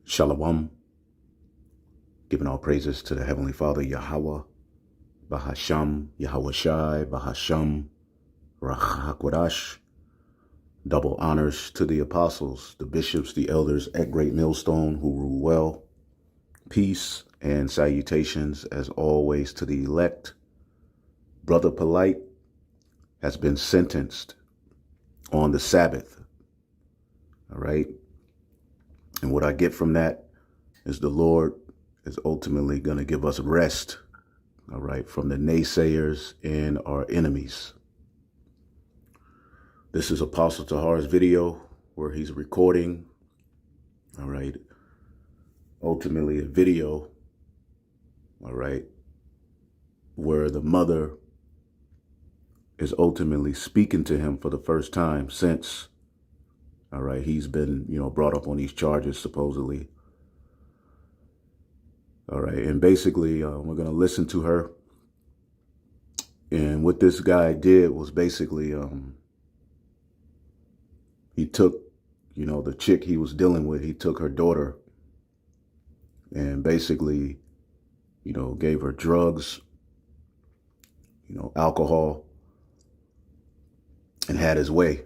Shalom, giving all praises to the Heavenly Father, Yahweh, Bahasham, Yahweh Shai, Bahasham, Rachakwadash. Double honors to the apostles, the bishops, the elders at Great Millstone who rule well. Peace and salutations as always to the elect. Brother Polite has been sentenced on the Sabbath. All right. And what I get from that is the Lord is ultimately going to give us rest, all right, from the naysayers and our enemies. This is Apostle Tahar's video where he's recording, all right, ultimately a video, all right, where the mother is ultimately speaking to him for the first time since, all right, he's been, brought up on these charges supposedly. All right, and basically we're going to listen to her. And what this guy did was basically he took, the chick he was dealing with, he took her daughter and basically, gave her drugs, alcohol, and had his way.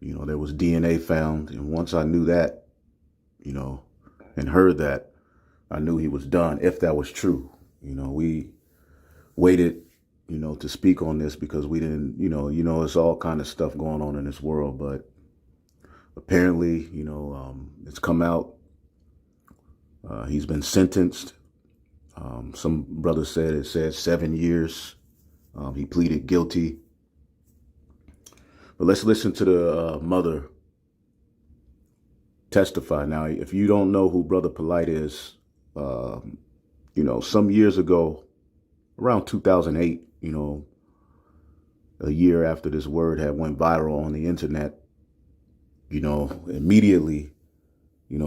There was DNA found. And once I knew that, and heard that, I knew he was done, if that was true. We waited, to speak on this because we didn't, it's all kind of stuff going on in this world. But apparently, it's come out. He's been sentenced. Some brother said it said 7 years. He pleaded guilty. But let's listen to the mother testify. Now, if you don't know who Brother Polite is, some years ago, around 2008, a year after this word had went viral on the internet, immediately,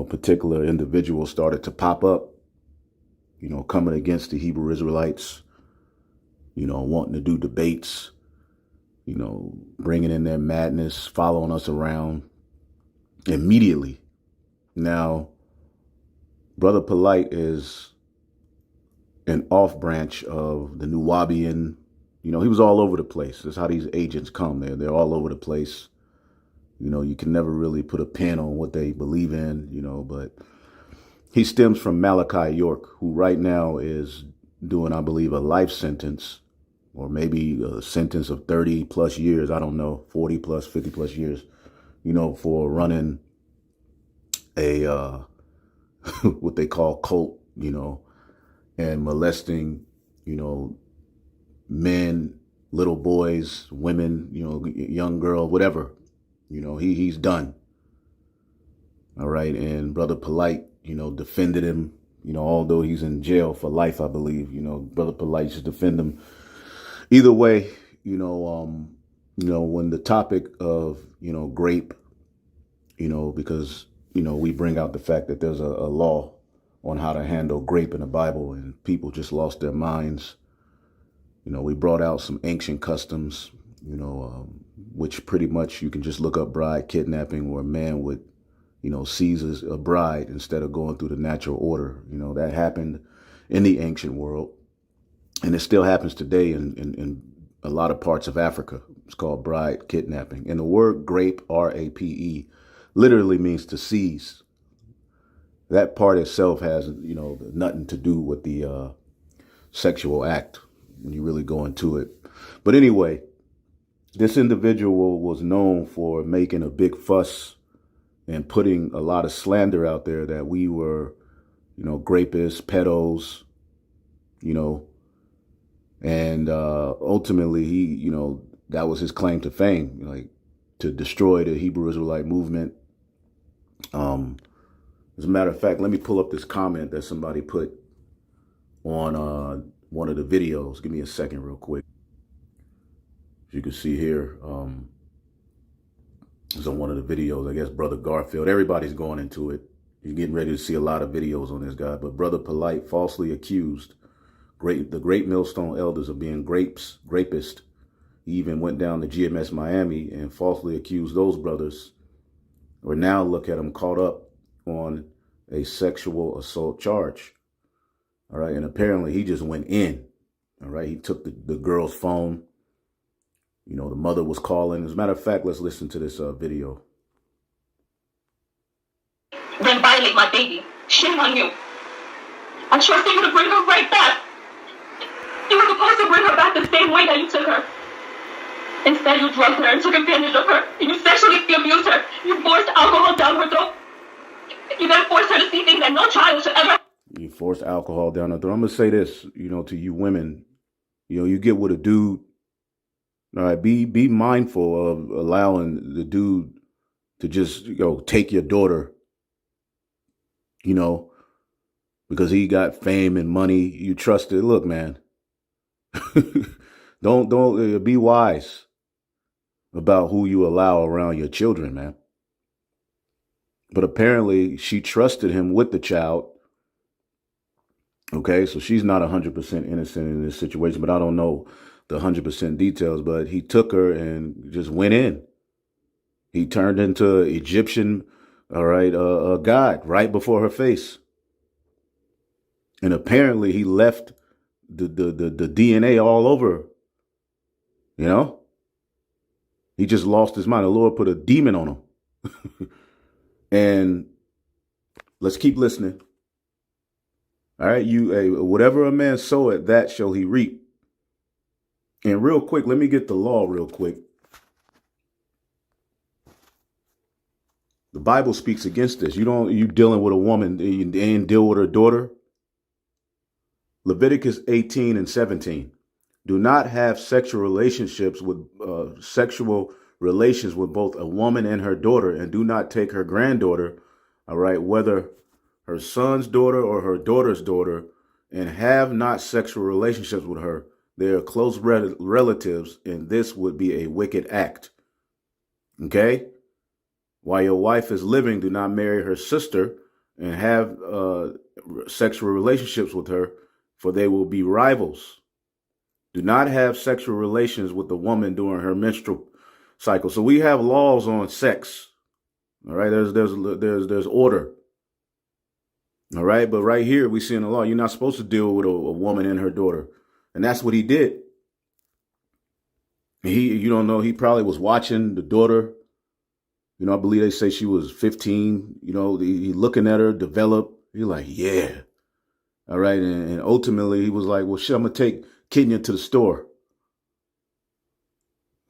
particular individuals started to pop up, coming against the Hebrew Israelites, wanting to do debates, bringing in their madness, following us around immediately. Now, Brother Polite is an off branch of the Nuwabian. He was all over the place. That's how these agents come. They're all over the place. You can never really put a pin on what they believe in, but he stems from Malachi York, who right now is doing, I believe, a life sentence, or maybe a sentence of 30 plus years. I don't know, 40 plus, 50 plus years, for running a, what they call cult, and molesting, men, little boys, women, young girls, whatever, he's done. All right. And Brother Polite, defended him, although he's in jail for life, I believe, Brother Polite should defend him. Either way, when the topic of, grape, because, we bring out the fact that there's a law on how to handle grape in the Bible, and people just lost their minds. We brought out some ancient customs, which pretty much you can just look up bride kidnapping, where a man would, seize a bride instead of going through the natural order. That happened in the ancient world. And it still happens today in a lot of parts of Africa. It's called bride kidnapping. And the word grape, R-A-P-E, literally means to seize. That part itself has, nothing to do with the sexual act when you really go into it. But anyway, this individual was known for making a big fuss and putting a lot of slander out there that we were, grapists, pedos, and ultimately he, that was his claim to fame, like to destroy the Hebrew Israelite movement. As a matter of fact, let me pull up this comment that somebody put on one of the videos. Give me a second real quick. As you can see here, it's on one of the videos, I guess, Brother Garfield. Everybody's going into it. You're getting ready to see a lot of videos on this guy. But Brother Polite falsely accused the Great Millstone elders of being rapist. He even went down to GMS Miami and falsely accused those brothers. Or now look at him caught up on a sexual assault charge. All right. And apparently he just went in. All right. He took the girl's phone. You know, the mother was calling. As a matter of fact, let's listen to this video. Then violate my baby. Shame on you. I trusted you to bring her right back. You were supposed to bring her back the same way that you took her. Instead, you drugged her and took advantage of her. You sexually abused her. You forced alcohol down her throat. You then forced her to see things that no child should ever. You forced alcohol down her throat. I'm going to say this, you know, to you women. You know, you get with a dude. All right, be mindful of allowing the dude to just, you know, take your daughter, you know, because he got fame and money. You trust it. Look, man, don't be wise about who you allow around your children, man. But apparently she trusted him with the child. Okay, so she's not 100% innocent in this situation, but I don't know the 100% details, but he took her and just went in. He turned into Egyptian, all right, god right before her face. And apparently he left the DNA all over, you know? He just lost his mind. The Lord put a demon on him. And let's keep listening. All right, whatever a man soweth, that shall he reap. And real quick, let me get the law real quick. The Bible speaks against this. You dealing with a woman, you ain't deal with her daughter. Leviticus 18 and 17. Do not have sexual relations with both a woman and her daughter, and do not take her granddaughter, all right, whether her son's daughter or her daughter's daughter, and have not sexual relationships with her. They are close relatives, and this would be a wicked act. Okay? While your wife is living, do not marry her sister and have sexual relationships with her, for they will be rivals. Do not have sexual relations with the woman during her menstrual cycle. So we have laws on sex. All right, there's order. All right, but right here we see in the law, you're not supposed to deal with a woman and her daughter. And that's what he did. You don't know, he probably was watching the daughter. You know, I believe they say she was 15. You know, he looking at her develop. He's like, yeah. All right. And ultimately he was like, well, shit, I'm going to take Kenya to the store.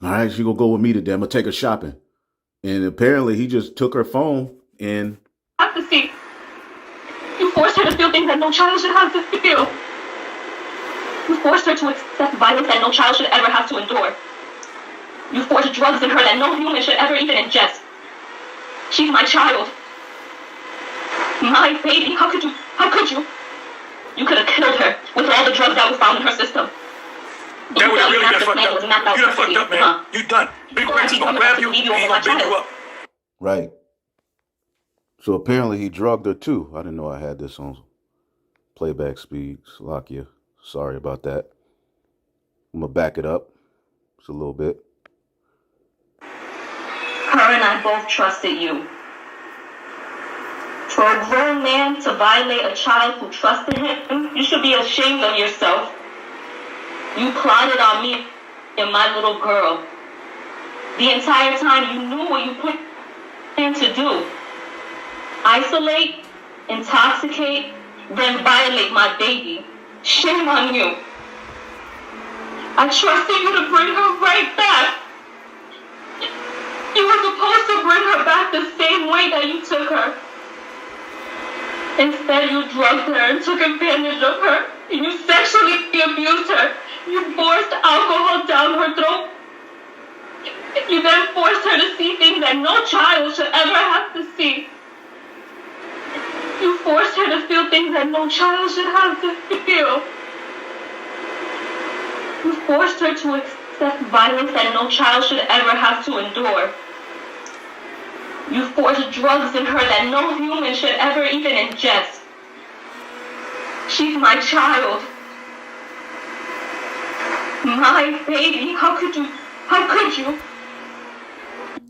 All right. She going to go with me today. I'm going to take her shopping. And apparently he just took her phone and. I have to see. You forced her to feel things that no child should have to feel. You forced her to accept violence that no child should ever have to endure. You forced drugs in her that no human should ever even ingest. She's my child. My baby. How could you? How could you? You could have killed her with all the drugs that was found in her system. That would really got fucked up. You done fucked up, man. You done. Big Rachel's gonna grab you and he's gonna beat you up. Right. So apparently he drugged her too. I didn't know I had this on playback speed. Salakia. Sorry about that. I'm going to back it up just a little bit. Her and I both trusted you. For a grown man to violate a child who trusted him, you should be ashamed of yourself. You plotted on me and my little girl. The entire time you knew what you planned to do. Isolate, intoxicate, then violate my baby. Shame on you. I trusted you to bring her right back. You were supposed to bring her back the same way that you took her. Instead, you drugged her and took advantage of her. And you sexually abused her. You forced alcohol down her throat. You then forced her to see things that no child should ever have to see. You forced her to feel things that no child should have to feel. You forced her to accept violence that no child should ever have to endure. You forced drugs in her that no human should ever even ingest. She's my child. My baby. How could you? How could you?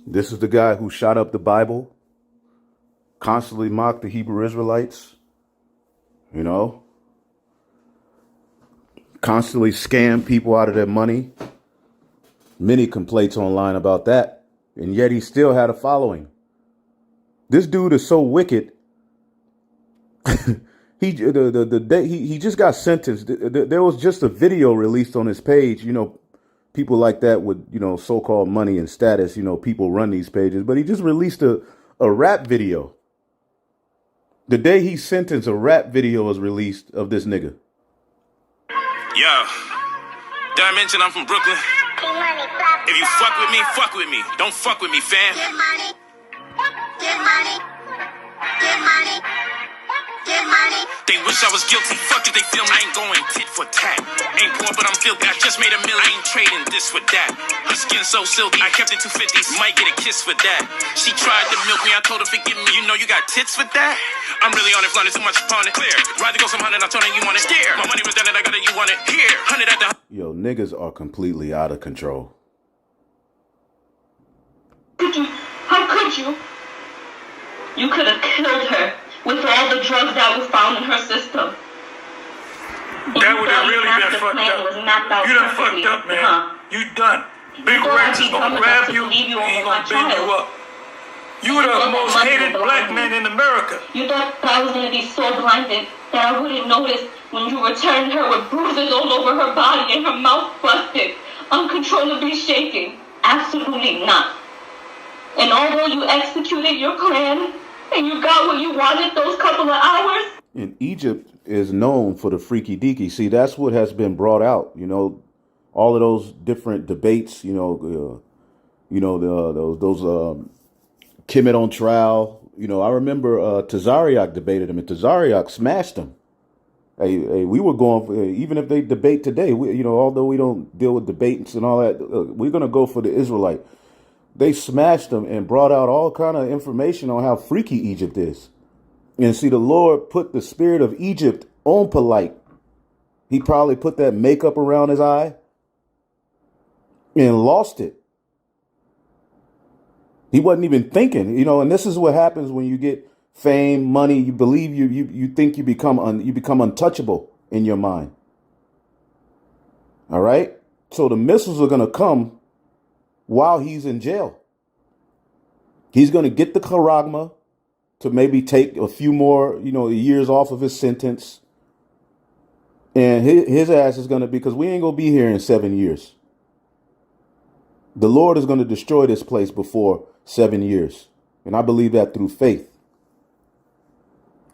This is the guy who shot up the Bible. constantly mock the Hebrew Israelites, you know, constantly scam people out of their money. Many complaints online about that. And yet he still had a following. This dude is so wicked. The day he just got sentenced. There was just a video released on his page. You know, people like that with, you know, so-called money and status, you know, people run these pages. But he just released a rap video. The day he's sentenced, a rap video was released of this nigga. Yo, did I mention I'm from Brooklyn? If you fuck with me, fuck with me. Don't fuck with me, fam. Get money. Get money. Get money. Get money. They wish I was guilty. Fuck if they feel me. I ain't going tit for tat. Ain't poor, but I'm filthy. I just made $1 million. I ain't trading this for that. Her skin so silky. I kept it 250. Might get a kiss for that. She tried to milk me. I told her forgive me. You know you got tits for that. I'm really on it, flaunting too much upon it. Clear. Rather go some hundred. I told her you want it. Steer. My money was done and I got it. You want it. Here. 100 at the. Yo, niggas are completely out of control. How could you? You could have killed her with all the drugs that were found in her system. That would have really been fucked up. You done fucked up, man. You done. Big Rex is gonna grab you and he gonna bend you up. You were the most hated black man in America. You thought I was gonna be so blinded that I wouldn't notice when you returned her with bruises all over her body and her mouth busted, uncontrollably shaking. Absolutely not. And although you executed your plan and you got what you wanted those couple of hours. And Egypt is known for the freaky deaky. See, that's what has been brought out. You know, all of those different debates. Those Kemet on trial. You know, I remember Tazariak debated him, and Tazariak smashed him. Hey, we were going for, even if they debate today. Although we don't deal with debates and all that, we're gonna go for the Israelite. They smashed them and brought out all kind of information on how freaky Egypt is. And see, the Lord put the spirit of Egypt on P0LITE. He probably put that makeup around his eye and lost it. He wasn't even thinking, and this is what happens when you get fame, money. You believe you think you become untouchable in your mind. All right. So the missiles are going to come while he's in jail. He's going to get the charagma to maybe take a few more, years off of his sentence. And his ass is going to be, because we ain't going to be here in 7 years. The Lord is going to destroy this place before 7 years. And I believe that through faith.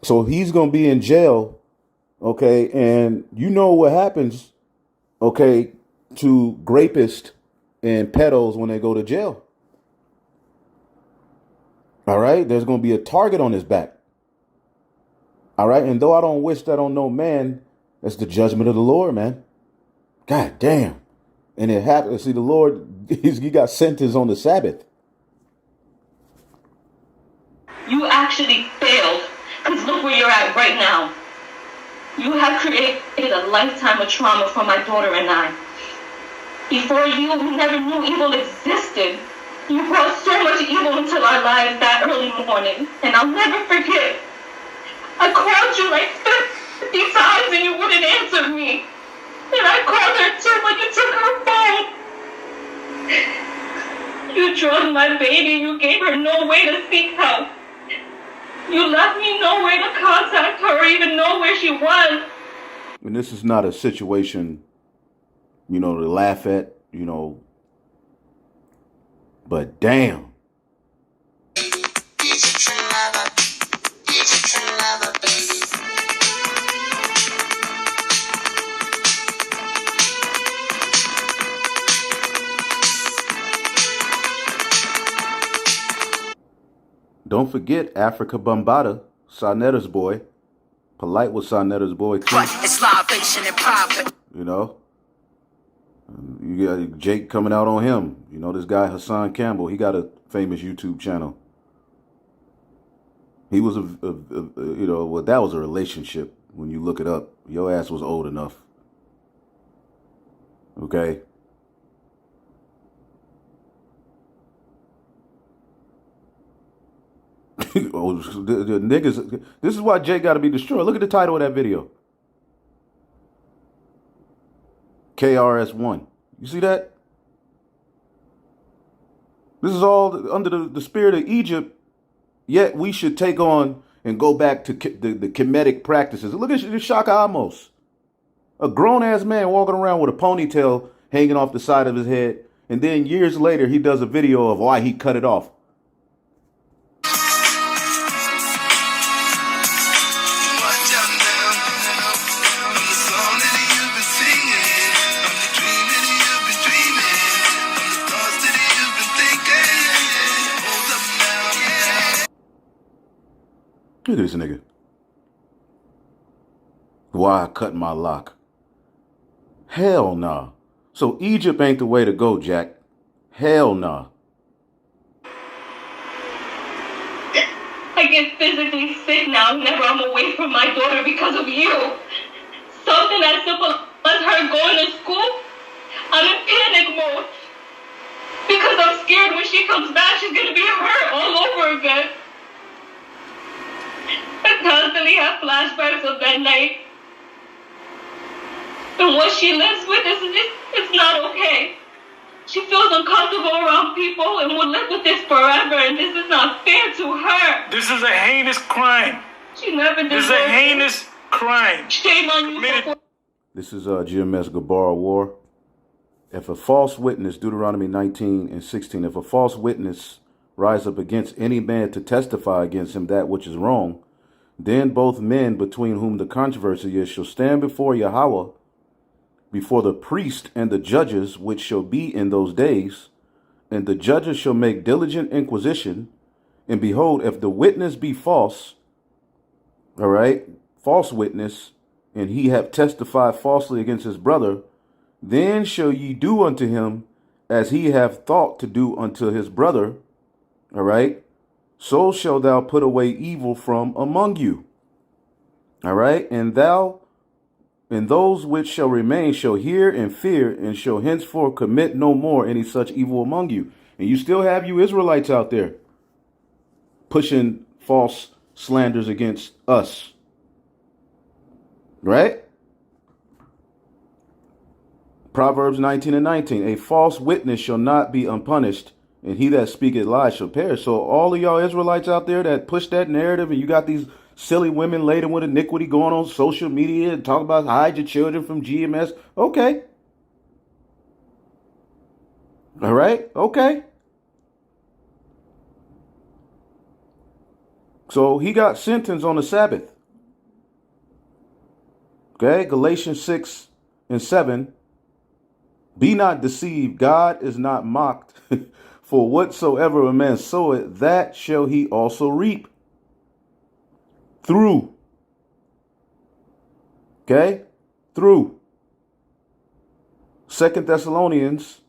So he's going to be in jail. Okay. And you know what happens, okay, to grapists and pedos when they go to jail. All right. There's going to be a target on his back. All right. And though I don't wish that on no man, that's the judgment of the Lord, man. God damn. And it happened. See, the Lord, he got sentenced on the Sabbath. You actually failed. Because look where you're at right now. You have created a lifetime of trauma for my daughter and I. Before you, we never knew evil existed. You brought so much evil into our lives that early morning. And I'll never forget. I called you like 50 times and you wouldn't answer me. And I called her too, but you took her phone. You drugged my baby. You gave her no way to seek help. You left me no way to contact her or even know where she was. And this is not a situation, to laugh at, but damn. Don't forget Africa Bambaataa, Sarnetta's boy. P0LITE was Sarnetta's boy too. It's salvation and profit. You got Jake coming out on him. This guy Hassan Campbell, he got a famous YouTube channel. He was that was a relationship. When you look it up, your ass was old enough. Okay. the niggas. This is why Jake got to be destroyed. Look at the title of that video. KRS-One. You see that? This is all under the spirit of Egypt. Yet we should take on and go back to the Kemetic practices. Look at Shaka Amos. A grown-ass man walking around with a ponytail hanging off the side of his head. And then years later, he does a video of why he cut it off. Look at this nigga. Why I cut my lock? Hell nah. So Egypt ain't the way to go, Jack. Hell nah. I get physically sick now whenever I'm away from my daughter because of you. Something as simple as her going to school, I'm in panic mode. Because I'm scared when she comes back, she's going to be hurt all over again. I constantly have flashbacks of that night. And what she lives with it's not okay. She feels uncomfortable around people and will live with this forever, and this is not fair to her. This is a heinous crime. She never deserved This is a heinous crime. Shame on you. This is GMS Gabar War. If a false witness, Deuteronomy 19:16, if a false witness rise up against any man to testify against him that which is wrong, then both men between whom the controversy is shall stand before Yahweh, before the priest and the judges which shall be in those days, and the judges shall make diligent inquisition, and behold, if the witness be false, all right, false witness, and he have testified falsely against his brother, then shall ye do unto him as he have thought to do unto his brother, all right, so shalt thou put away evil from among you. All right. And thou and those which shall remain shall hear and fear and shall henceforth commit no more any such evil among you. And you still have you Israelites out there pushing false slanders against us. Right? Proverbs 19:19. A false witness shall not be unpunished, and he that speaketh lies shall perish. So all of y'all Israelites out there that push that narrative, and you got these silly women laden with iniquity going on social media and talk about hide your children from GMS. Okay. All right. Okay. So he got sentenced on the Sabbath. Okay. Galatians 6:7. Be not deceived. God is not mocked. For whatsoever a man soweth, that shall he also reap. Through. Okay? Through. 2 Thessalonians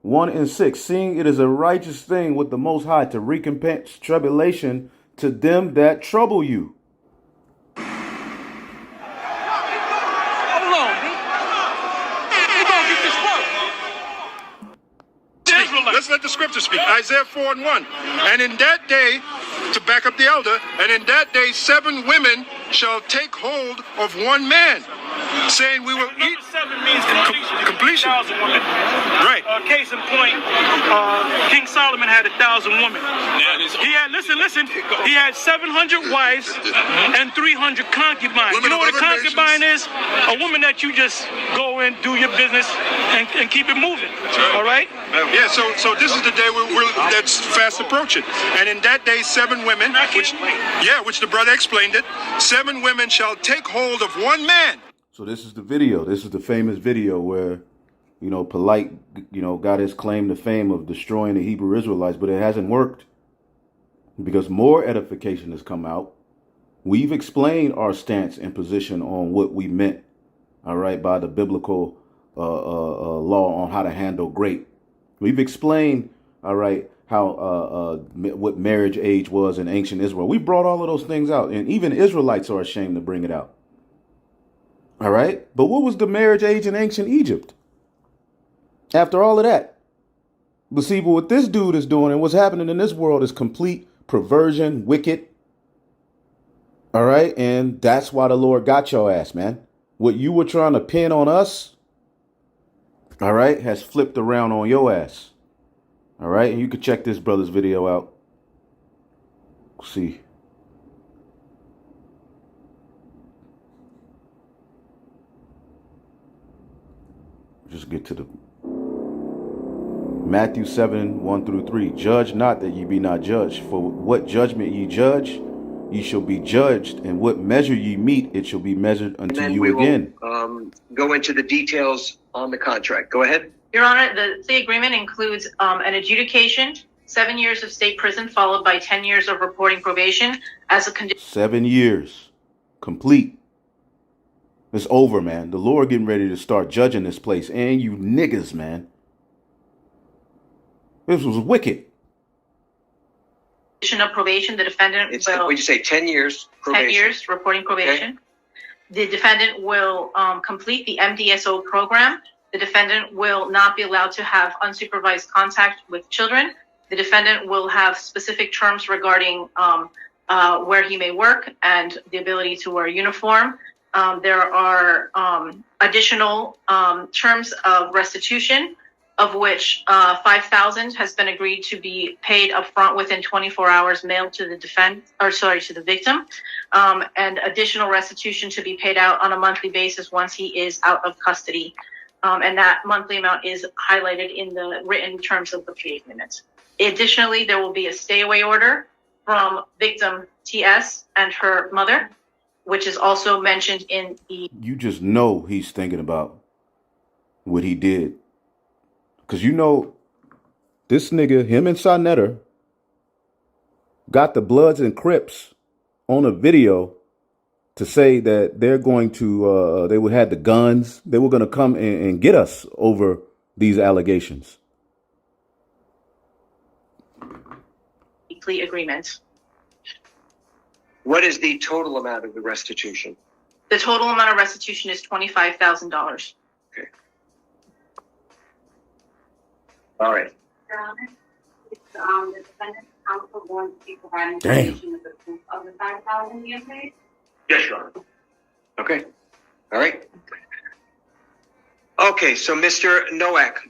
1:6. Seeing it is a righteous thing with the Most High to recompense tribulation to them that trouble you. Let's let the scripture speak. Isaiah 4:1. And in that day, to back up the elder, and in that day 7 women shall take hold of one man, saying we will eat. 7 means completion. 1,000 women. Right. Case in point, King Solomon had 1,000 women. He had, listen, he had 700 wives and 300 concubines. Women you know what a of other concubine nations. is? A woman that you just go and do your business and keep it moving. All right? Yeah, so this is the day that's fast approaching. And in that day 7 women, which the brother explained it, 7 women shall take hold of one man. So this is the video. This is the famous video where, you know, Polite, you know, got his claim to fame of destroying the Hebrew Israelites, but it hasn't worked because more edification has come out. We've explained our stance and position on what we meant, all right, by the biblical law on how to handle grape. We've explained, all right, how what marriage age was in ancient Israel. We brought all of those things out, and even Israelites are ashamed to bring it out. All right. But what was the marriage age in ancient Egypt? After all of that. But see, what this dude is doing and what's happening in this world is complete perversion, wicked, All right. And that's why the Lord got your ass, man. What you were trying to pin on us, all right, has flipped around on your ass. All right. And you can check this brother's video out. See. Just get to the Matthew 7, 1-3. Judge not that ye be not judged. For what judgment ye judge, ye shall be judged. And what measure ye meet, it shall be measured unto you again. Go into the details on the contract. Go ahead. Your Honor, the plea agreement includes an adjudication, 7 years of state prison, followed by 10 years of reporting probation as a condition. 7 years. Complete. It's over, man. The Lord getting ready to start judging this place. And you niggas, man. This was wicked. Of probation, the defendant will... What did you say, 10 years probation? 10 years reporting probation. Okay. The defendant will complete the MDSO program. The defendant will not be allowed to have unsupervised contact with children. The defendant will have specific terms regarding where he may work and the ability to wear a uniform. There are additional terms of restitution, of which $5,000 has been agreed to be paid upfront within 24 hours, mailed to the to the victim, and additional restitution to be paid out on a monthly basis once he is out of custody. And that monthly amount is highlighted in the written terms of the plea agreement. Additionally, there will be a stay-away order from victim TS and her mother, which is also mentioned in the... You just know he's thinking about what he did. Because you know, this nigga, him and Sonetta, got the Bloods and Crips on a video to say that they're going to, they would have the guns. They were going to come and get us over these allegations. Plea agreement. What is the total amount of the restitution? The total amount of restitution is $25,000. Okay. All right. The defendant's counsel going to be providing information of the proof of the $5,000 being paid? Yes, Your Honor. Okay. All right. Okay, so Mr. Nowak,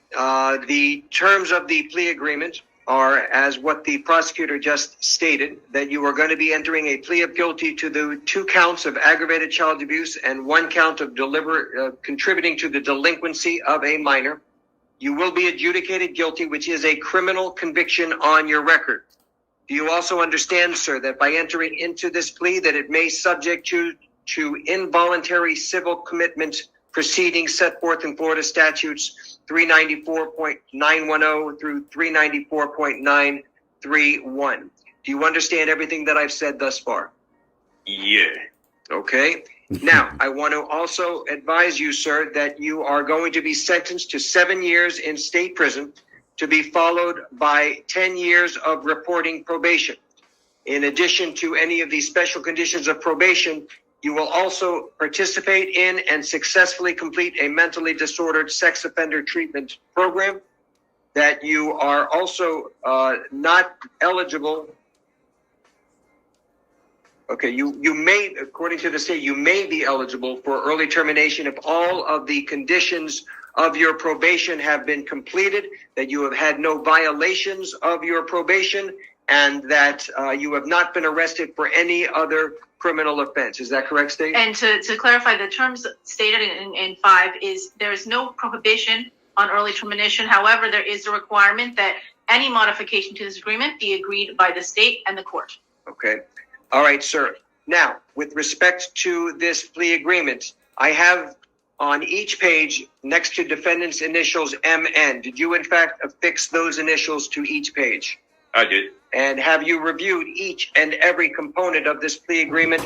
the terms of the plea agreement are as what the prosecutor just stated, that you are going to be entering a plea of guilty to the 2 counts of aggravated child abuse and 1 count of contributing to the delinquency of a minor. You will be adjudicated guilty, which is a criminal conviction on your record. Do you also understand, sir, that by entering into this plea that it may subject you to involuntary civil commitment proceedings set forth in Florida statutes 394.910 through 394.931. Do you understand everything that I've said thus far? Yeah. Okay. Now, I want to also advise you, sir, that you are going to be sentenced to 7 years in state prison to be followed by 10 years of reporting probation. In addition to any of these special conditions of probation, you will also participate in and successfully complete a mentally disordered sex offender treatment program, that you are also not eligible. Okay, you may, according to the state, you may be eligible for early termination if all of the conditions of your probation have been completed, that you have had no violations of your probation, and that you have not been arrested for any other criminal offense. Is that correct, State? And to clarify, the terms stated in 5 is there is no prohibition on early termination. However, there is a requirement that any modification to this agreement be agreed by the state and the court. Okay. All right, sir. Now, with respect to this plea agreement, I have on each page next to defendant's initials MN. Did you, in fact, affix those initials to each page? I did. And have you reviewed each and every component of this plea agreement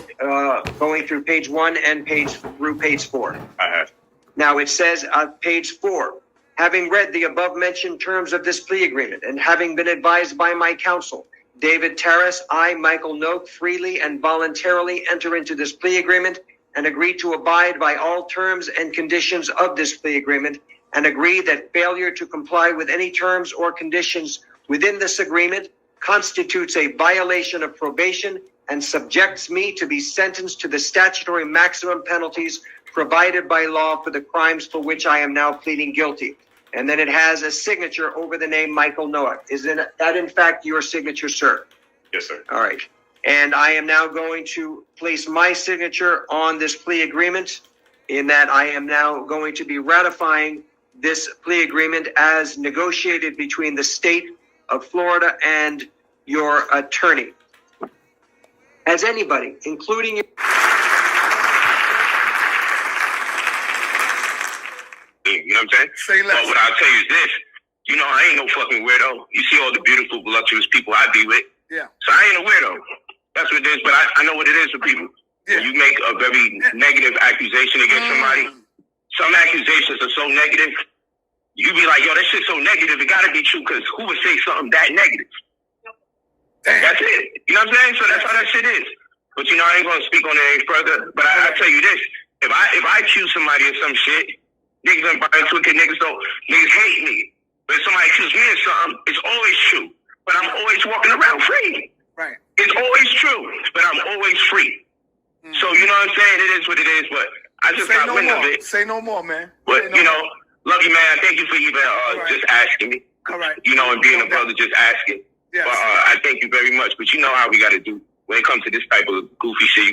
going through page 1 and through page 4? I have. Now, it says on page 4, having read the above mentioned terms of this plea agreement and having been advised by my counsel, David Terrace, I, Michael Noak, freely and voluntarily enter into this plea agreement and agree to abide by all terms and conditions of this plea agreement, and agree that failure to comply with any terms or conditions within this agreement constitutes a violation of probation and subjects me to be sentenced to the statutory maximum penalties provided by law for the crimes for which I am now pleading guilty. And then it has a signature over the name Michael Noah. Is that in fact your signature, sir? Yes, sir. All right. And I am now going to place my signature on this plea agreement, in that I am now going to be ratifying this plea agreement as negotiated between the state of Florida and your attorney. Has anybody, including you? You know what I'm saying? Say less. But what I'll tell you is this. You know, I ain't no fucking weirdo. You see all the beautiful, voluptuous people I be with. Yeah. So I ain't a weirdo. That's what it is, but I know what it is for people. Yeah. When you make a very negative accusation against somebody, some accusations are so negative, you be like, yo, that shit's so negative, it gotta be true, because who would say something that negative? Damn. That's it. You know what I'm saying? So that's how that shit is. But you know, I ain't gonna speak on it any further, but I tell you this, if I accuse somebody of some shit, niggas don't buy into it, niggas hate me. But if somebody accuses me of something, it's always true. But I'm always walking around free. Right. It's always true, but I'm always free. So you know what I'm saying? It is what it is, but I just got wind of it. Say no more, man. But Say no you know, more. love you, man. Thank you for even just asking me. All right. You know, and being a brother, just asking. Yes. But I thank you very much. But you know how we got to do when it comes to this type of goofy shit. You